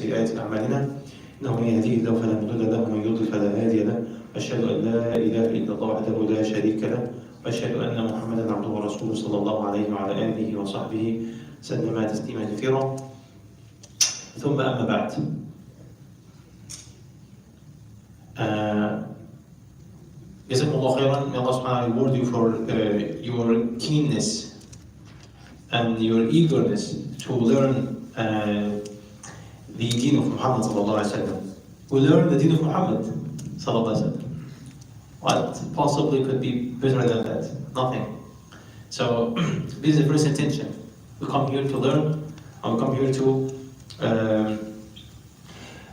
سيئات أعمالنا إنه من يهديه الله فلا مضل له ومن يضلل فلا هادي له أشهد أن لا إله إلا الله وحده لا شريك له وأشهد أن محمدا عبده ورسوله صلى الله عليه وعلى آله وصحبه سلم تسليما كثيرا ثم أما بعد. Jazakumullah khairan. May Allah subhanahu wa ta'ala reward you for your keenness and your eagerness to learn the deen of Muhammad sallallahu alaihi wasallam. We learn the deen of Muhammad sallallahu alaihi wasallam. What possibly could be better than that? Nothing. So this is the first intention. We come here to learn, and we come here to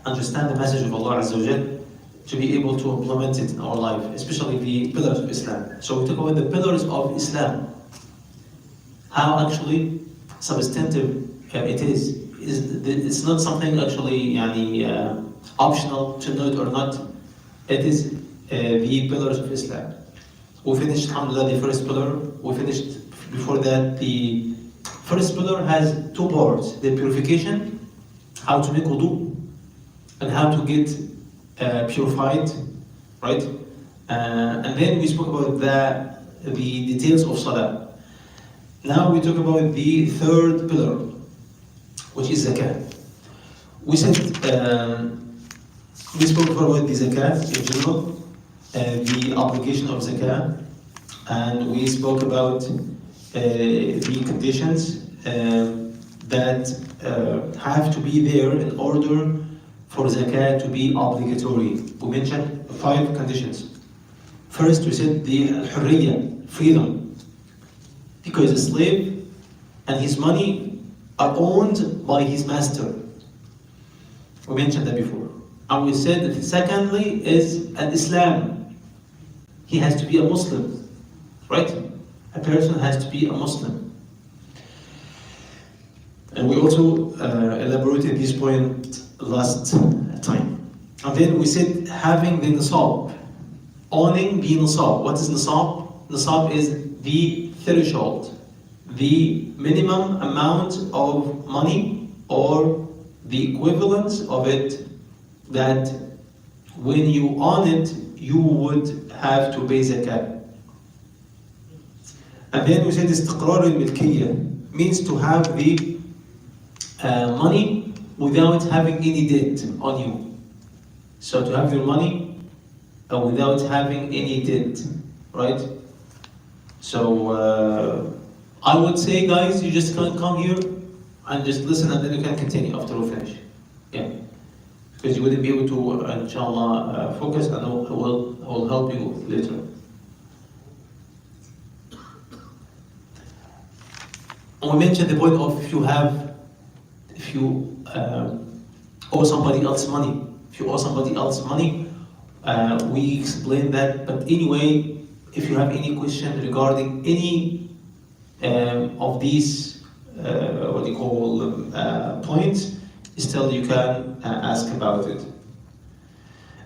understand the message of Allah Azza wa Jal, to be able to implement it in our life, especially the pillars of Islam. So we talk about the pillars of Islam. How actually substantive it is. It's not something actually optional to know it or not. It is the pillars of Islam. We finished, alhamdulillah, the first pillar. We finished before that. The first pillar has two parts: the purification, how to make wudu, and how to get purified, right? And then we spoke about the details of salah. Now we talk about the third pillar, which is zakah. We said we spoke about the zakah in general, the obligation of zakah, and we spoke about the conditions that have to be there in order for zakah to be obligatory. We mentioned 5 conditions. First, we said the hurriya, freedom, because a slave and his money are owned by his master. We mentioned that before. And we said that secondly is al-Islam. He has to be a Muslim, right? A person has to be a Muslim. And we also elaborated this point last time. And then we said having the nisab, owning the nisab. What is nisab? Nisab is the threshold, the minimum amount of money or the equivalence of it that when you own it, you would have to pay zakat. And then we said istiqrar al-milkiyya means to have the money without having any debt on you. So to have your money without having any debt, right? So I would say, guys, you just can't come here and just listen and then you can continue after we finish. Yeah. Because you wouldn't be able to, inshallah, focus, and I will help you later. And we mentioned the point of if you owe somebody else money. If you owe somebody else money, we explained that. But anyway, if you have any question regarding any of these, points, still you can ask about it.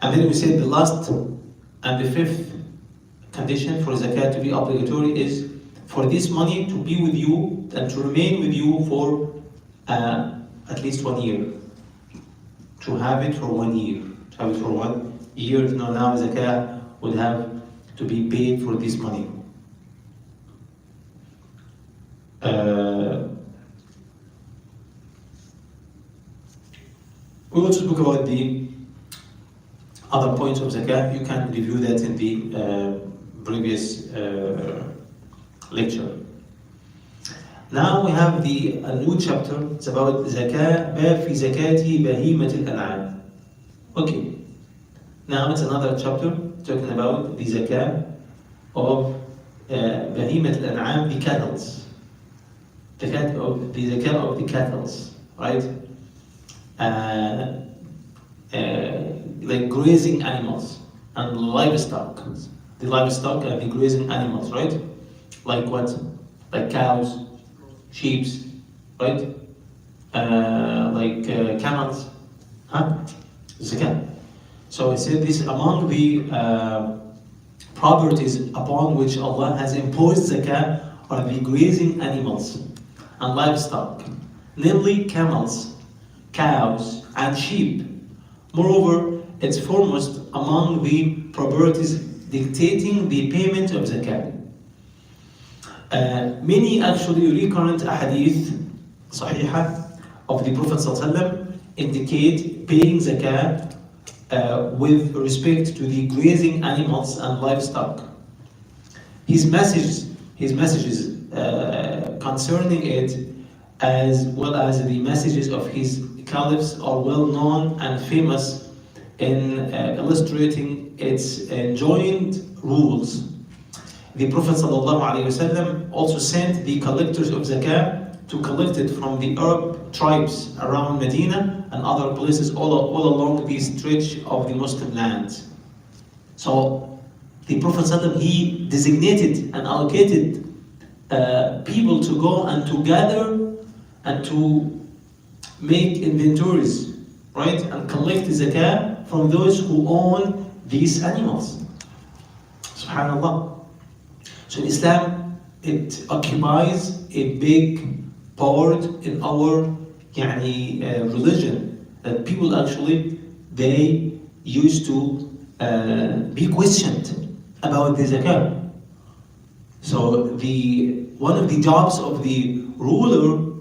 And then we said the last and the 5th condition for zakat to be obligatory is for this money to be with you and to remain with you for at least 1 year. To have it for 1 year. To have it for 1 year. Now zakah would have to be paid for this money. We also spoke about the other points of zakah. You can review that in the previous lecture. Now we have a new chapter. It's about zakah, باب في زكاة بهيمة الأنعام. Okay. Now it's another chapter talking about the zakah of بهيمة الأنعام, the cattle. The zakah of the cattle, right? Like grazing animals and livestock. The livestock and the grazing animals, right? Like what? Like cows, sheep, right? Like camels, zakah. So it said this among the properties upon which Allah has imposed zakah are the grazing animals and livestock, namely camels, cows, and sheep. Moreover, it's foremost among the priorities dictating the payment of zakah. Many actually recurrent ahadith صحيحة of the Prophet ﷺ indicate paying zakah with respect to the grazing animals and livestock. His messages concerning it, as well as the messages of his caliphs, are well known and famous in illustrating its enjoined rules. The Prophet ﷺ also sent the collectors of zakah to collect it from the Arab tribes around Medina and other places all along the stretch of the Muslim lands. So the Prophet ﷺ, he designated and allocated people to go and to gather and to make inventories, right, and collect the zakah from those who own these animals. Subhanallah. So in Islam, it occupies a big part in our religion, that people actually, they used to be questioned about the zakah. So one of the jobs of the ruler,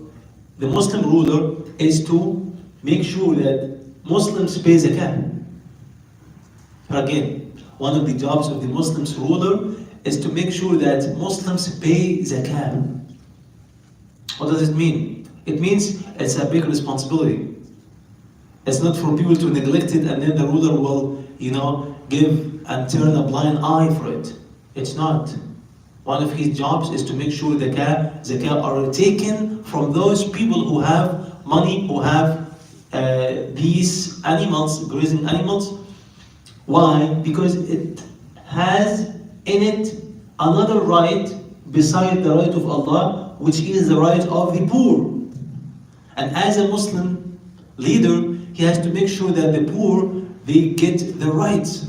the Muslim ruler, is to make sure that Muslims pay zakah. Again, one of the jobs of the Muslims ruler is to make sure that Muslims pay zakah. What does it mean? It means it's a big responsibility. It's not for people to neglect it and then the ruler will, give and turn a blind eye for it. It's not. One of his jobs is to make sure the zakah are taken from those people who have money, who have these animals, grazing animals. Why? Because it has in it another right beside the right of Allah, which is the right of the poor. And as a Muslim leader, he has to make sure that the poor, they get the rights.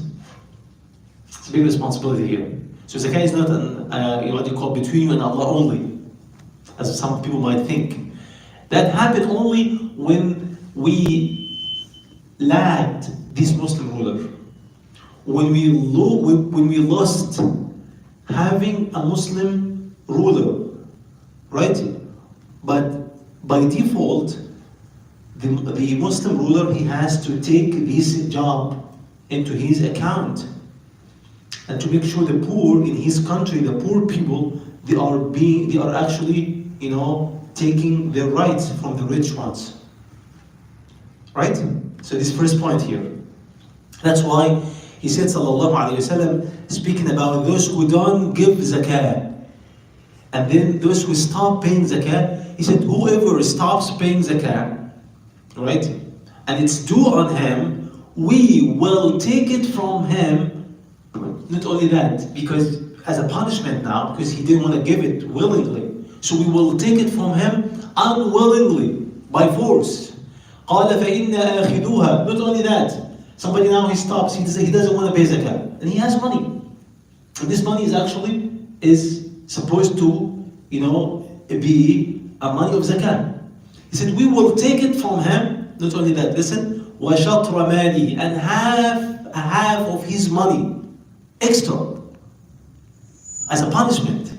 It's a big responsibility here. So zakah is not what you call between you and Allah only, as some people might think. That happened only when we lacked this Muslim ruler. When we lost having a Muslim ruler, right? But by default, the Muslim ruler, he has to take this job into his account and to make sure the poor in his country, the poor people, they are actually, taking their rights from the rich ones. Right? So this first point here. That's why he said, sallallahu alayhi wasallam, speaking about those who don't give zakah, and then those who stop paying zakah, he said, whoever stops paying zakah, right, and it's due on him, we will take it from him. Not only that, because as a punishment now, because he didn't want to give it willingly, so we will take it from him unwillingly, by force. قال فإنا آخذوها. Not only that, somebody now he stops, he doesn't want to pay zakah, and he has money. And this money is supposed to, be a money of zakah. He said, we will take it from him. Not only that, listen, وَشَطْرَ مَالِهِ, and half of his money, extra, as a punishment.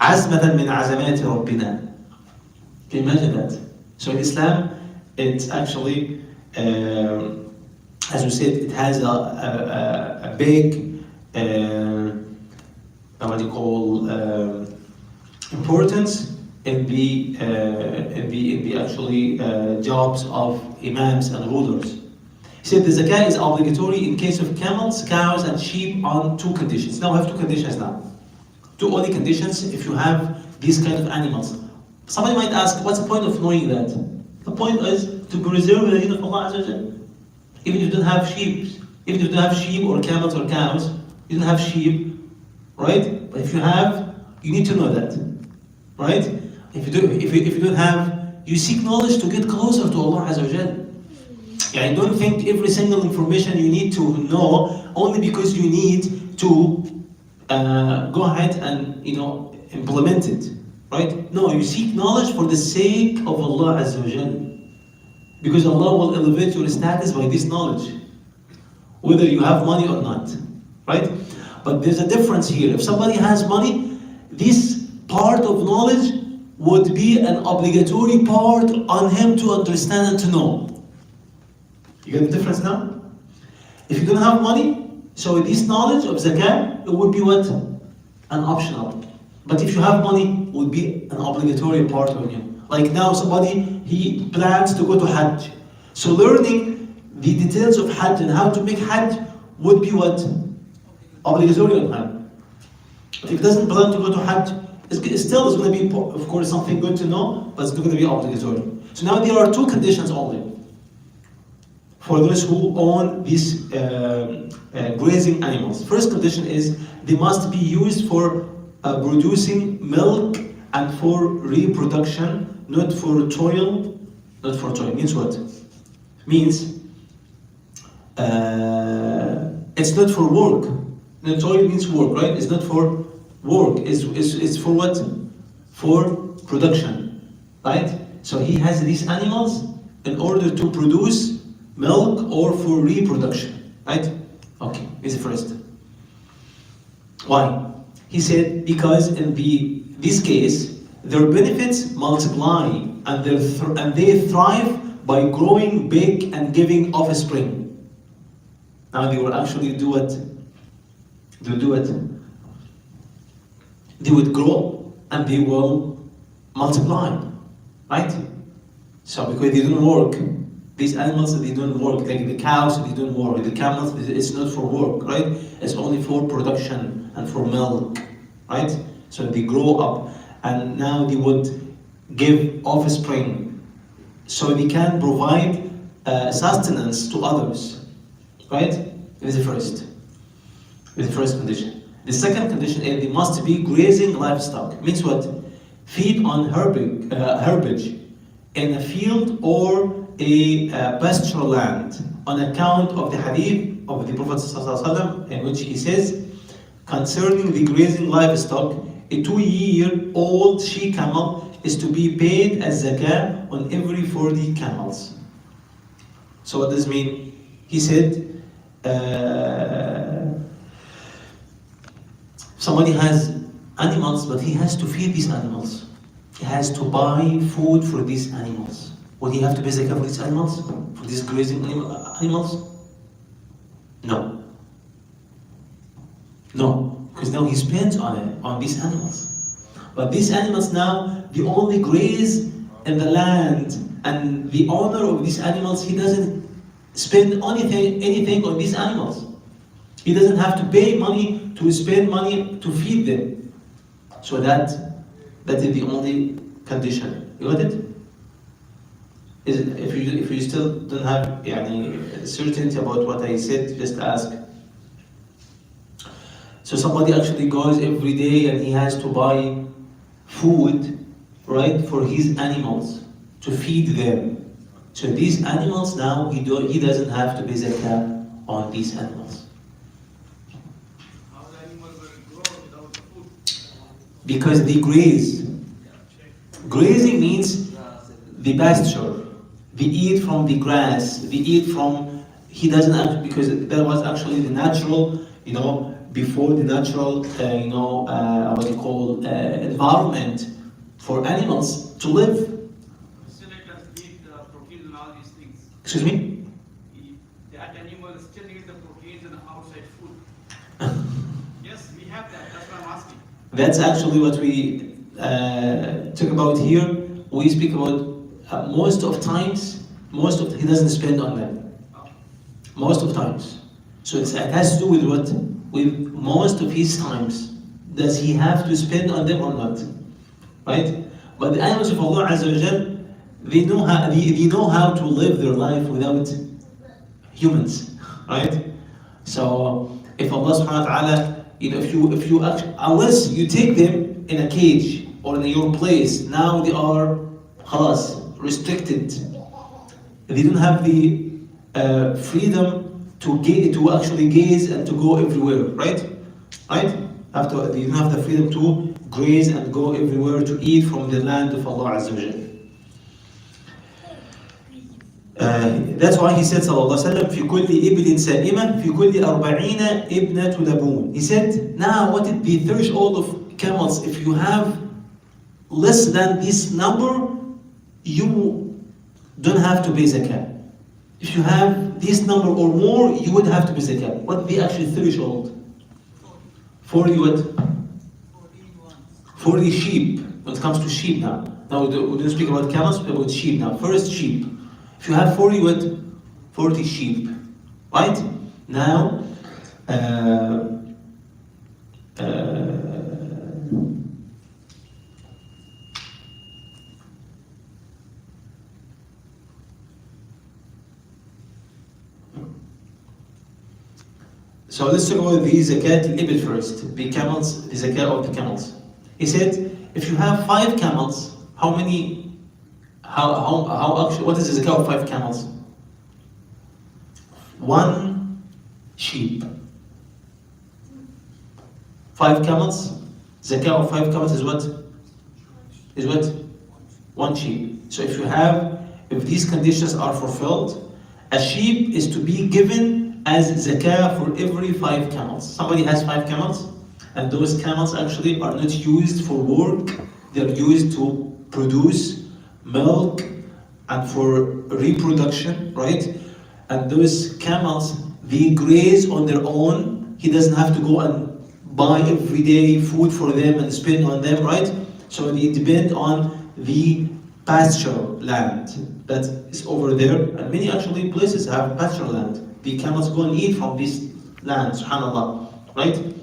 عَزْمَةً مِنْ عَزَمَاتِ رَبِّنَا. Can you imagine that? So in Islam, it's actually, as we said, it has a big, importance in the actually jobs of imams and rulers. He said the zakah is obligatory in case of camels, cows, and sheep on two conditions. Now we have two conditions now. Two only conditions if you have these kind of animals. Somebody might ask, what's the point of knowing that? The point is to preserve the deen of Allah Azza wa Jalla. Even if you don't have sheep, or camels or cows, you don't have sheep, right? But if you have, you need to know that, right? If you don't have, you seek knowledge to get closer to Allah Azza wa Jalla. I don't think every single information you need to know only because you need to go ahead and implement it, right? No, you seek knowledge for the sake of Allah Azza wa Jalla. Because Allah will elevate your status by this knowledge, whether you have money or not, right? But there's a difference here. If somebody has money, this part of knowledge would be an obligatory part on him to understand and to know. You get the difference now? If you don't have money, so this knowledge of zakah, it would be what? An optional. But if you have money, it would be an obligatory part on you. Like now somebody, he plans to go to Hajj. So learning the details of Hajj and how to make Hajj would be what? Obligatory on him. If he doesn't plan to go to Hajj, it's still going to be, of course, something good to know, but it's not going to be obligatory. So now there are two conditions only for those who own these grazing animals. First condition is they must be used for producing milk and for reproduction, not for toil. Not for toil means what? Means it's not for work. The toil means work, right? It's not for work. It's for what? For production, right? So he has these animals in order to produce milk or for reproduction, right? Okay, this is the first. Why? He said because in this case their benefits multiply and they thrive by growing big and giving offspring. Now they will actually do it. They'll do it. They would grow and they will multiply, right? So because they don't work, these animals they don't work. Like the cows, they don't work. The camels, it's not for work, right? It's only for production and for milk, right? So they grow up and now they would give offspring, so they can provide sustenance to others, right? This is the first. This is the first condition. The second condition is they must be grazing livestock. Means what? Feed on herbage in a field or a pastoral land, on account of the hadith of the Prophet ﷺ, in which he says, concerning the grazing livestock, a 2-year-old she-camel is to be paid as zakah on every 40 camels. So what does this mean? He said, somebody has animals, but he has to feed these animals. He has to buy food for these animals. Would he have to pay zakah for these animals? For these grazing animals? No. No, because now he spends on it, on these animals. But these animals now, they only graze in the land, and the owner of these animals, he doesn't spend anything on these animals. He doesn't have to pay money to spend money to feed them. So that is the only condition. You got it? If you still don't have certainty about what I said, just ask. So somebody actually goes every day and he has to buy food, right, for his animals to feed them. So these animals now he doesn't have to pay zakah on these animals. How the animals will grow without the food? Because they graze. Grazing means the pasture. They eat from the grass. They eat from. He doesn't actually, because that was actually the natural, before the natural, what you call environment for animals to live. Still it does need the protein and all these things. Excuse me? That animal still needs the proteins and outside food. Yes, we have that. That's what I'm asking. That's actually what we talk about here. We speak about most of he doesn't spend on them. Most of times. So it has to do with what? With most of his times. Does he have to spend on them or not? Right? But the animals of Allah Azza wa Jal, they know how to live their life without humans. Right? So if Allah subhanahu wa ta'ala, if you actually, unless you take them in a cage or in your place, now they are khalas, restricted. They don't have the freedom to actually gaze and to go everywhere, right? Right? They don't have the freedom to graze and go everywhere to eat from the land of Allah Azza wa Jal. That's why he said صلى الله عليه وسلم في كل إبل سائمة في كل 40 ابنة لبون. He said, now what is the threshold of camels? If you have less than this number, you don't have to pay zakah. If you have this number or more, you would have to pay zakah. What the actual threshold? 40 what? 40 sheep. When it comes to sheep now. Now we don't speak about camels, we speak about sheep now. First sheep. If you have 40 what? 40 sheep. Right? Now, so let's talk about the zakat al-ibil first, the camels, the zakat of the camels. He said, if you have 5 camels, how many, how actually, what is the zakat of 5 camels? 1 sheep. 5 camels, zakat of 5 camels is what? Is what? 1 sheep. So if you have, if these conditions are fulfilled, a sheep is to be given as zakah for every 5 camels. Somebody has 5 camels, and those camels actually are not used for work, they're used to produce milk and for reproduction, right? And those camels, they graze on their own. He doesn't have to go and buy everyday food for them and spend on them, right? So they depend on the pasture land that is over there, and many actually places have pasture land. The camels go and eat from this land, subhanAllah, right? And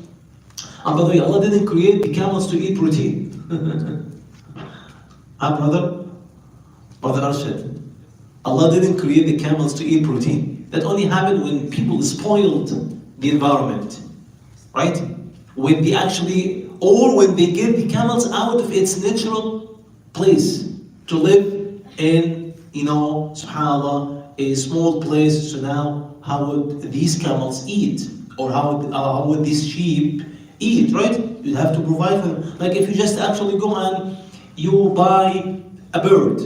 by the way, Allah didn't create the camels to eat protein. Brother Arshad, Allah didn't create the camels to eat protein. That only happened when people spoiled the environment, right? When they actually, or when they get the camels out of its natural place to live in, subhanAllah, a small place. So now, how would these camels eat? Or how would these sheep eat, right? You'd have to provide for them. Like if you just actually go and you buy a bird,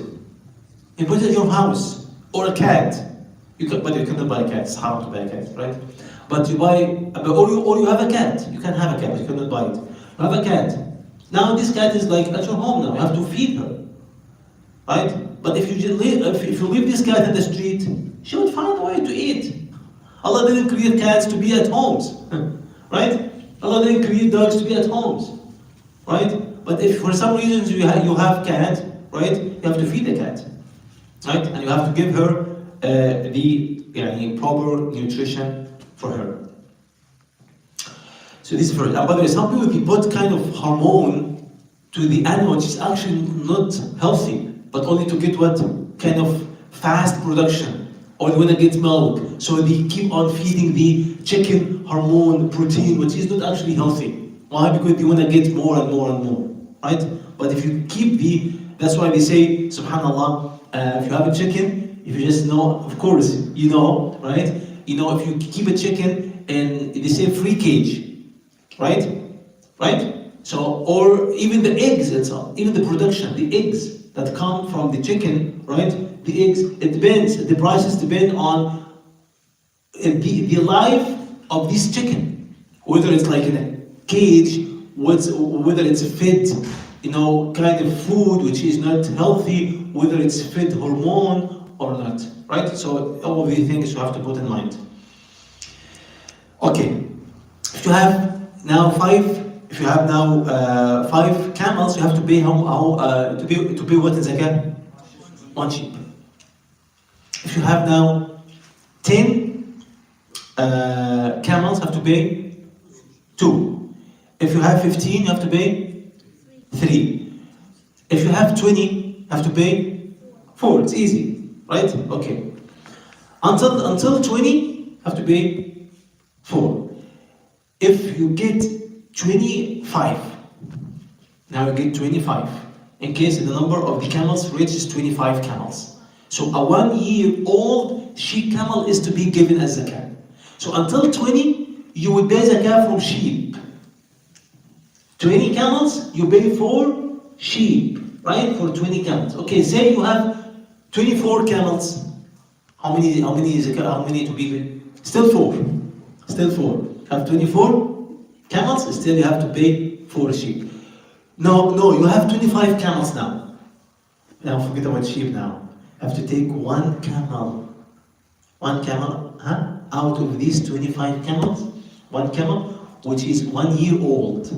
you put it in your house, or a cat. But you cannot buy a cat, it's haram to buy a cat, right? But you buy, or you have a cat. You can have a cat, but you cannot buy it. You have a cat. Now this cat is like at your home now, you have to feed her, right? But if you leave this cat in the street, she would find a way to eat. Allah didn't create cats to be at homes, right? Allah didn't create dogs to be at homes, right? But if for some reasons you have cat, right? You have to feed the cat, right? And you have to give her the proper nutrition for her. So this is first. And by the way, some people they put kind of hormone to the animal, which is actually not healthy, but only to get what kind of fast production, or they want to get milk. So they keep on feeding the chicken hormone protein, which is not actually healthy. Why? Because they want to get more and more and more, right? But if you keep that's why they say, subhanAllah, if you have a chicken, if you just know, of course, right? If you keep a chicken and they say free cage, right? So, or even the eggs itself, even the production, the eggs that come from the chicken, right? The eggs, it depends, the prices depend on the life of this chicken. Whether it's like in a cage, whether it's fed, kind of food which is not healthy, whether it's fed hormone or not, right? So all of these things you have to put in mind. Okay, if you have now 5 camels, you have to pay to pay what in zakah? 1 sheep. If you have now 10 camels, you have to pay 2. If you have 15, you have to pay 3. If you have 20, you have to pay 4. It's easy, right? Okay. Until 20, you have to pay 4. If you get 25, now you get 25. In case the number of the camels reaches 25 camels. So a 1-year-old sheep camel is to be given as zakah. So until 20, you would pay zakah from sheep. 20 camels, you pay for sheep, right? For 20 camels. Okay, say you have 24 camels. How many is how many to be? Still four. Still four. Have 24 camels, still you have to pay 4 sheep. No, you have 25 camels now. Now forget about sheep now. You have to take one camel. One camel, out of these 25 camels, one camel, which is 1 year old,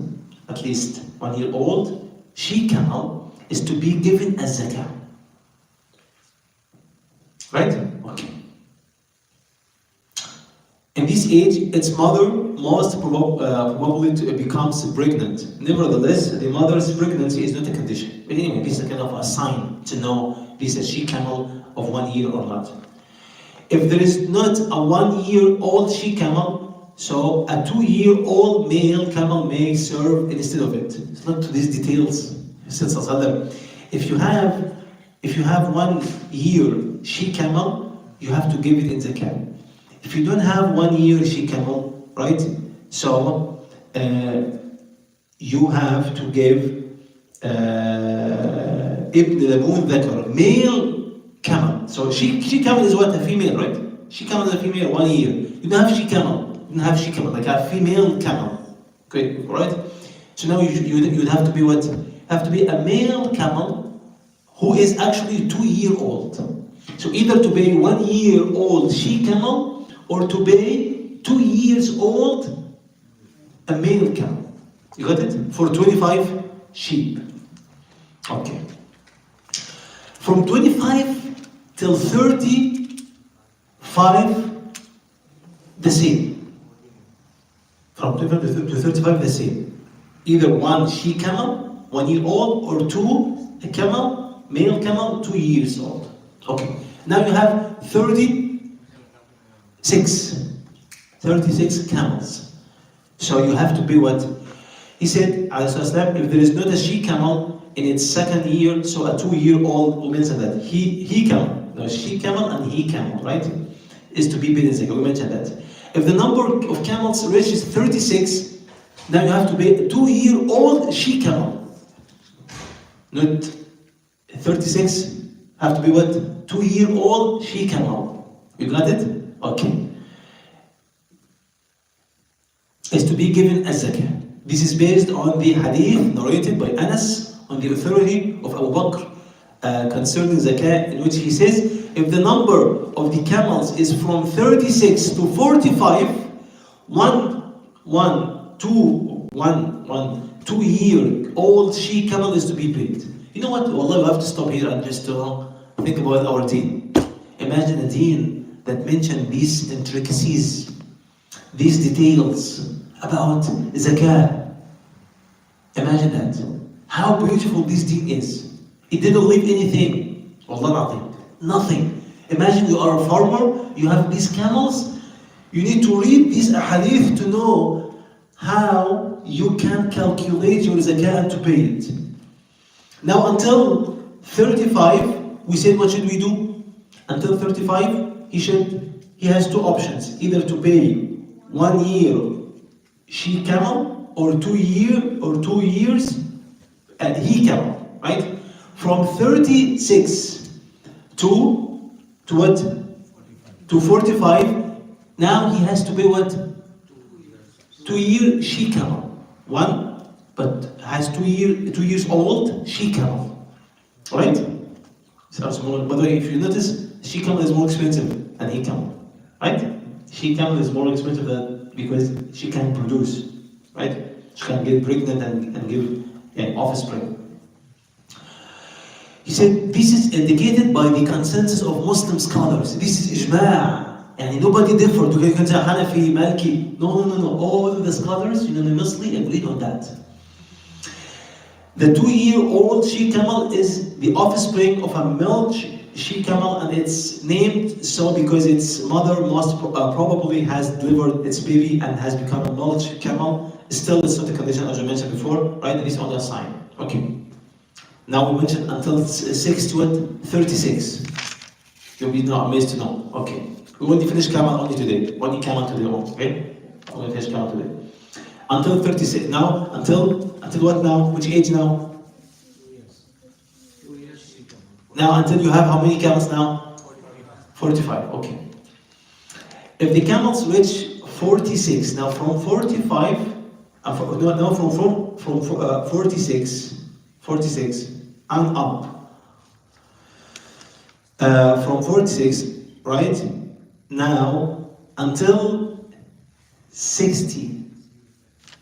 at least 1 year old, she camel is to be given as zakah. Right? Okay. In this age, its mother most probably becomes pregnant. Nevertheless, the mother's pregnancy is not a condition. But anyway, this is a kind of a sign to know this is a she camel of 1 year or not. If there is not a 1 year old she camel, so a 2 year old male camel may serve instead of it. It's not to these details. If you have 1 year she camel, you have to give it in zakah. If you don't have 1 year she camel, right? So you have to give ibn laboon dhakar, male camel. So she camel is what? A female, right? She camel is a female, 1 year. You don't have she camel. You don't have she camel, like a female camel. Okay, alright? So now you'd have to be what? Have to be a male camel who is actually 2 year old. So either to pay 1 year old she camel or to pay 2 years old a male camel. You got it? For 25 sheep. Okay. From 25 till 35, the same. From 25 to 35, the same. Either 1 she camel, 1 year old, or 2 a camel, male camel, 2 years old. Okay. Now you have 36 camels. So you have to be what? He said, if there is not a she camel in its 2nd year, so a 2 year old will mention that. He camel, no, she camel and he camel, right? Is to be paid in zakah. We mentioned that. If the number of camels reaches 36, now you have to pay a 2 year old she camel. Not 36, have to be what? 2 year old she camel. You got it? Okay. Is to be given as zakah. This is based on the hadith narrated by Anas on the authority of Abu Bakr concerning zakah, in which he says, if the number of the camels is from 36 to 45, 2 year old she camel is to be paid. You know what? Wallah, we have to stop here and just think about our deen. Imagine a deen that mentioned these intricacies, these details about zakah. Imagine that. How beautiful this deen is. It didn't leave anything. Wallah, nothing. Imagine you are a farmer, you have these camels, you need to read these hadith to know how you can calculate your zakah and to pay it. Now until 35, we said what should we do? Until 35, he has 2 options, either to pay 1 year she camel or 2 years he camel, right? From 36 to what? To 45. Now he has to pay what? 2 year she camel. 1, but has 2 years old she camel, right? So by the way, if you notice, she camel is more expensive than he camel, right? She camel is more expensive because she can produce, right? She can get pregnant and give an offspring. He said, this is indicated by the consensus of Muslim scholars. This is ijma'. And nobody differed. You can say Hanafi, Maliki. No. All of the scholars unanimously agreed on that. The 2 year old she camel is the offspring of a male she camel, and it's named so because its mother most probably has delivered its baby and has become a male camel. Still, it's not a condition as I mentioned before, right? It is only a sign. Okay. Now we mentioned until 6 to 36. You'll be not amazed to know. Okay. We only finish camel only today. Only camel today. Okay. Only finish camel today. Until 36. Now, until what now? Which age now? 2 years. Now, until you have how many camels now? 45, okay. If the camels reach 46, now from 45, no, from 46 and up. From 46, right? Now until 60.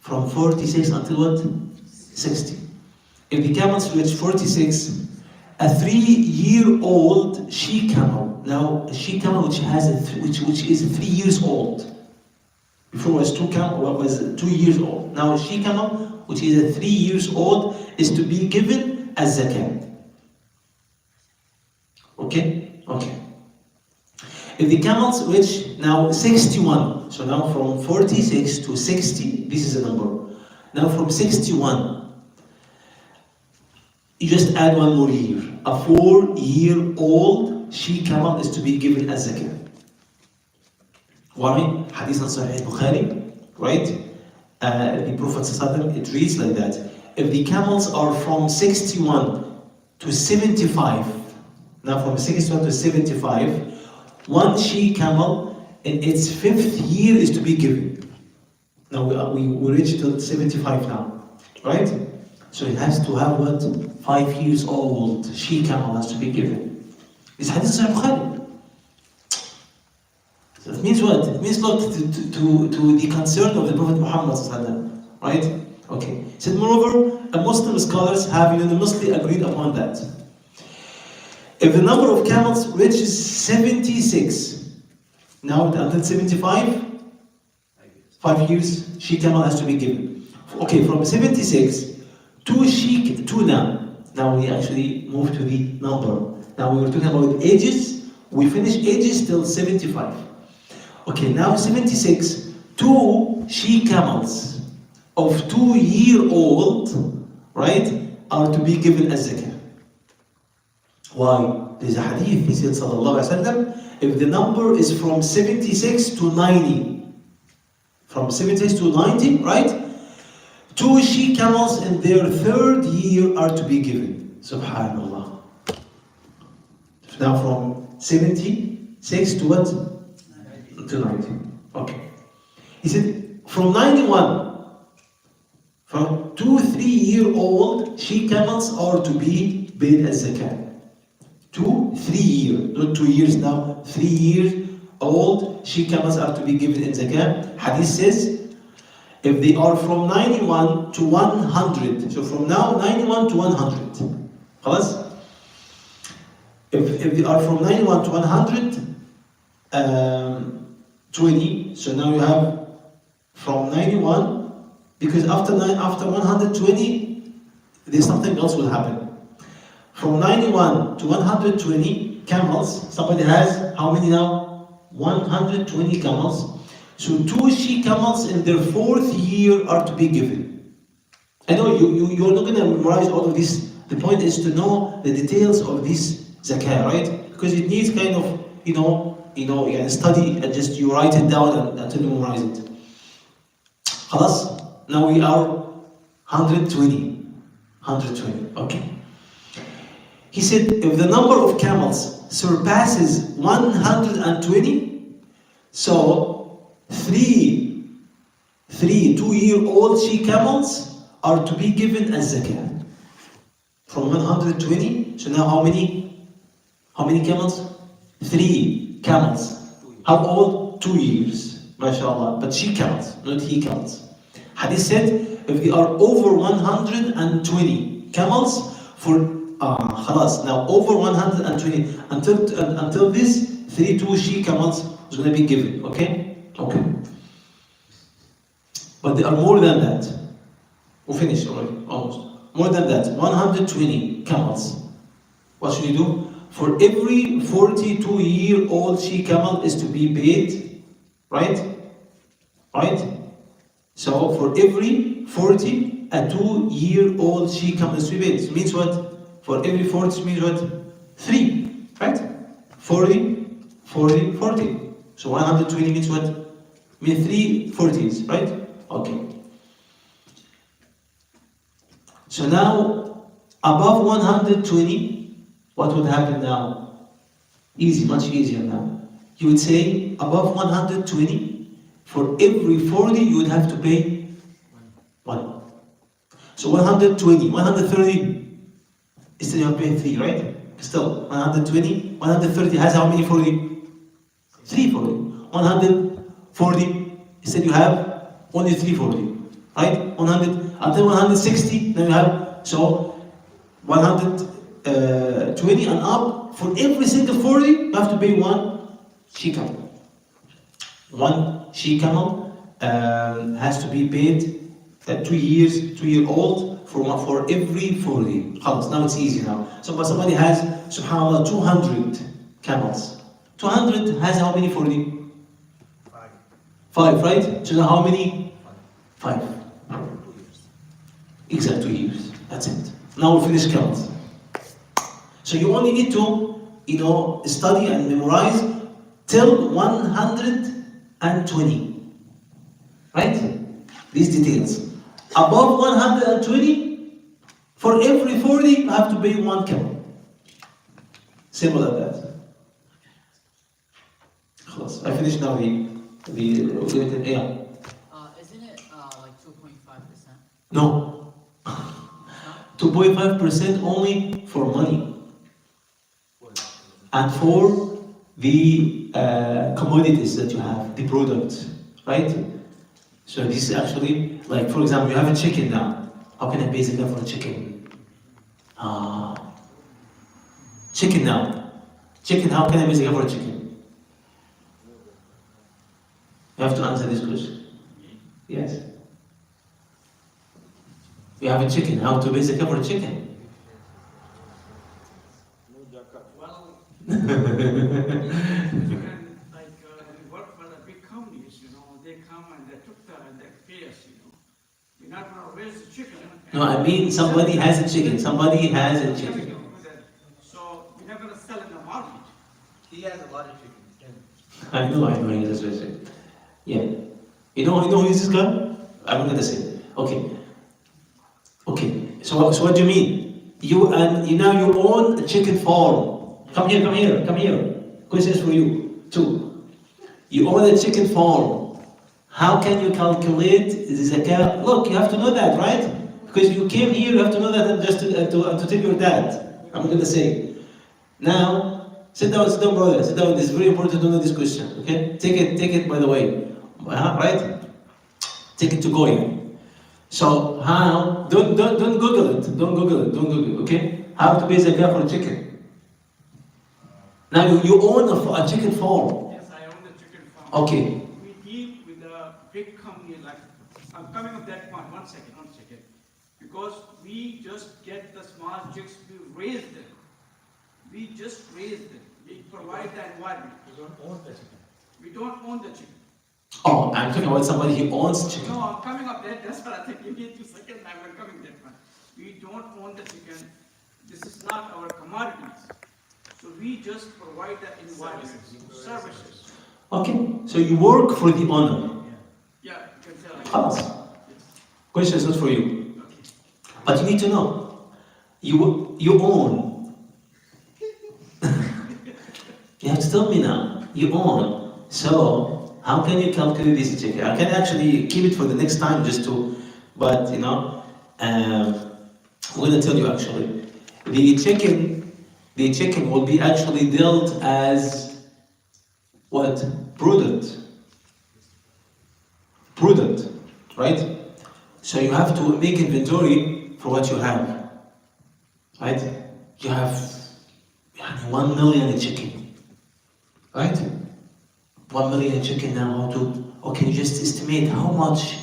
From 46 until what? 60. If the camels reach 46, a 3-year-old she camel. Now a she camel which is 3 years old. Before was 2 years old. Now a she camel which is 3 years old is to be given as zakat. Okay? Okay. If the camels reach now 61, so now from 46 to 60, this is a number. Now from 61, you just add 1 more year. A 4-year-old she camel is to be given as zakat. Why? Hadith on Sahih Bukhari, right? The Prophet ﷺ, it reads like that. If the camels are from 61 to 75, now from 61 to 75, 1 she camel in its 5th year is to be given. Now we reach till 75 now, right? So it has to have what? 5 years old she camel has to be given. This hadith is Bukhari. So it means what? It means not to the concern of the Prophet Muhammad, right? Okay. So moreover, Muslim scholars have unanimously agreed upon that. If the number of camels reaches 76, now until 75, 5 years, she camel has to be given. Okay, from 76, 2 now. Now we actually move to the number. Now we were talking about ages. We finish ages till 75. Okay, now 76, 2 she camels of 2-year-old, right, are to be given as zakat. Why? There's a hadith, he said, sallallahu alaihi wasallam, if the number is from 76 to 90, from 76 to 90, right, 2 she camels in their 3rd year are to be given. Subhanallah. Now from 76 to what? To 90. Okay. He said, from 91, from 2-3-year-old she camels are to be paid as zakat. 2-3 years, not 2 years now, 3 years old she camels are to be given in zakat. Hadith says, if they are from 91 to 100, so from now 91 to 100, خلاص? If they are from 91 to 120, so now you have from 91, because after 120, there's something else will happen. From 91 to 120 camels, somebody has how many now? 120 camels. So 2 she camels in their 4th year are to be given. I know you're not going to memorize all of this. The point is to know the details of this zakah, right? Because it needs kind of, study and just you write it down until you memorize it. خلاص? Now we are 120. Okay. He said, if the number of camels surpasses 120, so 3 2-year-old she camels are to be given as zakat. From 120, so now how many camels? 3 camels. How old? 2 years. MashaAllah. But she camels, not he camels. Hadith said, if they are over 120 camels, خلاص, now over 120, until this 2 she camels is going to be given, okay? Okay. But there are more than that. We finished already, almost. More than that, 120 camels. What should you do? For every 42-year-old she camel is to be paid, right? Right? So for every 40, a 2-year-old she camel is to be paid. It means what? For every 40 means what? 3, right? 40, 40, 40. So 120 means what? Means 3 40s, right? Okay. So now, above 120, what would happen now? Easy, much easier now. You would say above 120, for every 40 you would have to pay 1. So 120, 130, still you have to pay 3, right? Still, 120, 130 has how many 40? 3 40. 140, still you have only 340, right? 100, until 160, then you have, so 120 and up, for every single 40, you have to pay 1 she-camel. 1 she-camel has to be paid at 2-year-old for every 40. خلاص, now it's easy now. So somebody has, subhanAllah, 200 camels. 200 has how many 40? 5, right? So now how many? 5. Exactly 2 years. That's it. Now we finish camels. So you only need to, study and memorize till 120. Right? These details. Above 120, for every 40, you have to pay 1 camel. Simple as that. خلاص. I finished now yeah. Isn't it like 2.5%? No. 2.5% only for money. And for the commodities that you have, the products, right? So this is actually, like for example, you have a chicken now. How can I pay zakah for a chicken? Chicken now. Chicken, how can I pay zakah for a chicken? You have to answer this question. Yes. We have a chicken, how to pay zakah for a chicken? Well, you can work for the big companies, they come and they took they pay us, We're not going to raise the chicken. No, I mean somebody has a chicken. Somebody has a chicken. So we're not going to sell in the market. He has a lot of chickens. I know, he has a chicken. Yeah. You know who is this guy? I'm not gonna say. Okay. So what do you mean? You own a chicken farm. Come here. Question is for you too. You own a chicken farm. How can you calculate the zakah? Look, you have to know that, right? Because you came here, you have to know that just to tell your dad. I'm gonna say. Now, sit down, brother. Sit down. It's very important to know this question. Okay? Take it. By the way, right? Take it to going. So how? Don't Google it. Don't Google it. Okay? How to pay zakah for a chicken? Now you own a chicken farm. Yes, I own the chicken farm. Okay. We deal with a big company like, I'm coming up that point, one second. Because we just get the small chicks, we raise them. We just raise them. We provide the environment. You don't own the chicken. We don't own the chicken. Oh, I'm talking about somebody who owns chicken. No, I'm coming up there, that's what I think. Give me 2 seconds, I'm coming that one. We don't own the chicken. This is not our commodities. So we just provide the environment, services. Okay, so you work for the owner. Yeah, you can tell. Khalaas. Question is not for you. But you need to know. You own. You have to tell me now. You own. So how can you calculate this chicken? I can actually keep it for the next time but I'm going to tell you actually. The chicken will be actually dealt as what? Product, right? So you have to make inventory for what you have, right? You have 1 million chicken, right? 1 million chicken now, can you just estimate how much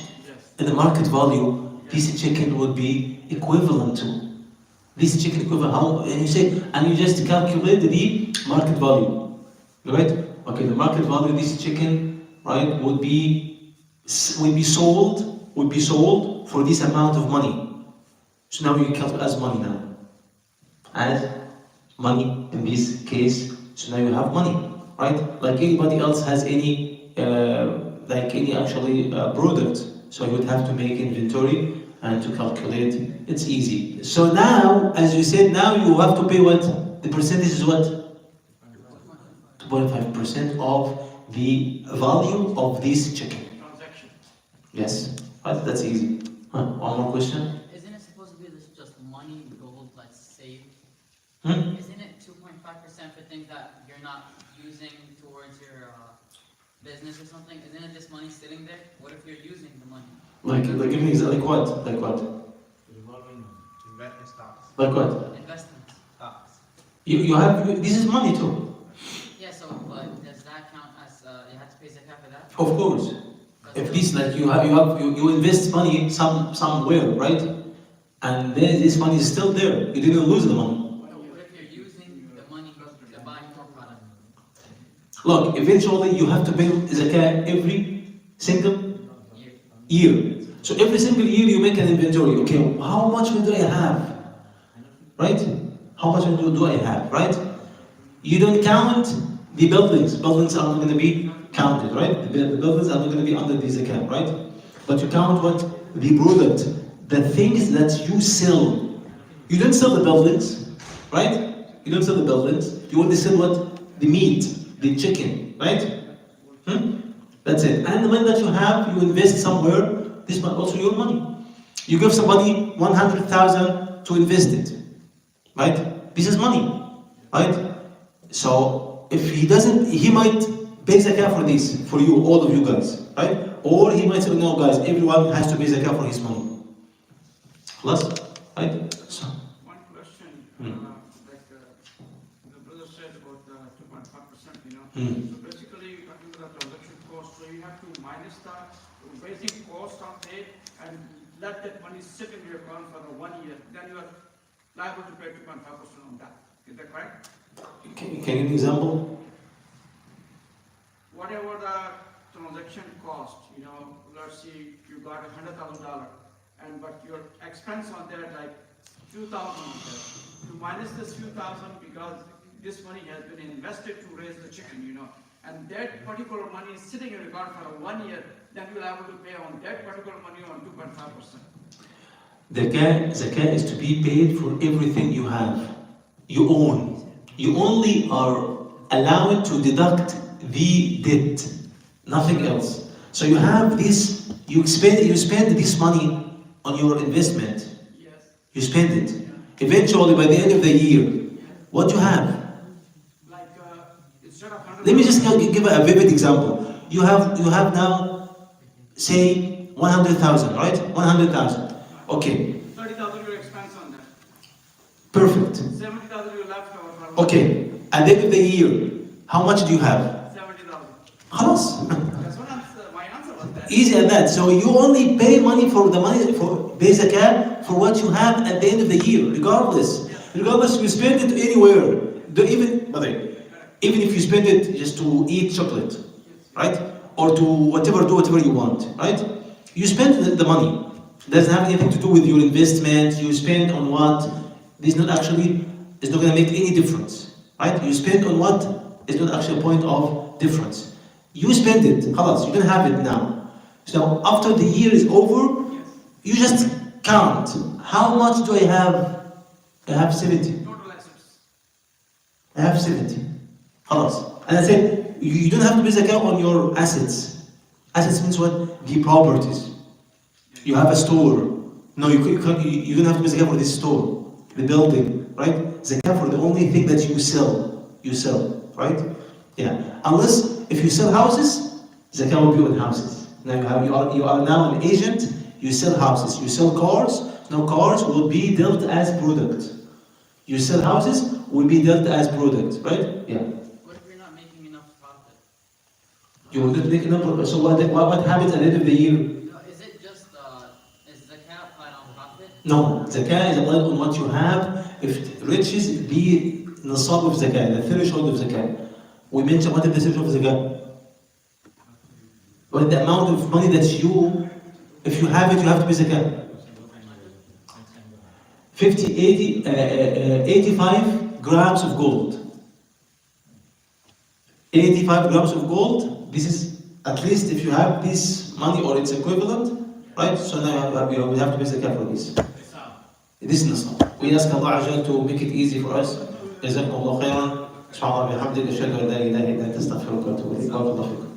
in the market value this chicken would be equivalent to? This chicken equivalent, and you just calculate the market value, right? Okay, the market value of this chicken, right, would be sold for this amount of money. So now you calculate as money now. As money in this case, so now you have money, right? Like anybody else has any product. So you would have to make inventory and to calculate. It's easy. So now, as you said, now you have to pay what? The percentage is what? 2.5% of the value of this chicken. Transaction. Yes, right, that's easy. One more question. Isn't it supposed to be this just money, gold, like saved? Hmm? Isn't it 2.5% for things that you're not using towards your business or something? Isn't it just money sitting there? What if you're using the money? Like give me like what? Like what? Revolving investment stocks. Like what? Investments. Stocks. You have this is money too. Yeah, so, but does that count as, you have to pay zakat for that? Of course. If this like you invest money somewhere, right? And then this money is still there. You didn't lose the money. What if you're using the money to buy more product? Look, eventually you have to pay zakat every single year. So every single year you make an inventory. Okay, how much do I have? Right? How much do I have? Right? You don't count the buildings. Buildings are not going to be counted, right? The buildings are not going to be under the zakat, right? But you count what? The product, the things that you sell. You don't sell the buildings, right? You don't sell the buildings. You only sell what? The meat, the chicken, right? That's it. And the money that you have, you invest somewhere. This is also your money. You give somebody 100,000 to invest it, right? This is money, right? So if he doesn't, he might pay zakat for this, for you, all of you guys, right? Or he might say, no guys, everyone has to pay zakat for his money. Plus, right? So, One question, like the brother said about 2.5%, you know. So basically, talking about the transaction cost, so you have to minus the basic cost of it and let that money sit in your account for the 1 year. Then you are liable to pay 2.5% on that. Is that correct? can you give an example? Whatever the transaction cost, you know, let's say you got $100,000, and but your expense on there like 2,000 on there. You minus this few thousand because this money has been invested to raise the chicken, you know, and that particular money is sitting in your account for 1 year. Then you'll have to pay on that particular money on 2.5%. Zakat is to be paid for everything you have, you own. You only are allowed to deduct the debt, nothing else. So you have this, you spend this money on your investment. Yes. You spend it. Eventually, by the end of the year, what you have? Like instead of 100. Let me just give a vivid example. You have now, say 100,000, right? 100,000. Okay. 30,000 your expense on that. Perfect. 70,000 you left over. Okay. At the end of the year, how much do you have? 70,000. خلاص. That's what my answer was that. Easy as that. So you only pay money for the money for pay zakat for what you have at the end of the year, regardless. Regardless, you spend it anywhere. Even if you spend it just to eat chocolate, right? Or to do whatever you want, right? You spend the money. It doesn't have anything to do with your investment. You spend on what is not actually, it's not going to make any difference, right? You spend on what is not actually a point of difference. You spend it, خلاص, you don't have it now. So after the year is over, you just count. How much do I have? I have 70. Total assets. I have 70. خلاص. And I said, you don't have to pay zakat on your assets. Assets means what? The properties. You have a store. No, you don't have to pay zakat for this store, the building, right? Zakat for the only thing that you sell. You sell, right? Yeah. Unless if you sell houses, zakat will be on houses. Now you are now an agent. You sell houses. You sell cars. Now cars will be dealt as product. You sell houses will be dealt as product, right? Yeah. What if you're not making enough profit? You will not make enough. So what happens at the end of the year? No, is it just, is zakat applied on profit? No, zakat is applied on what you have. If it reaches the nisab of zakat, the threshold of zakat. We mentioned what is the threshold of zakat? What is the amount of money that you, if you have it, you have to pay zakat. 85 grams of gold. 85 grams of gold. This is at least if you have this money or its equivalent, right? So now we have to pay zakat for this. This is nisab. We ask Allah Azza to make it easy for us. Jazakumullah khairan. سبحان الله وبحمدك أشهد أن لا إله إلا أنت أستغفرك وأتوب إليك. بارك الله فيكم.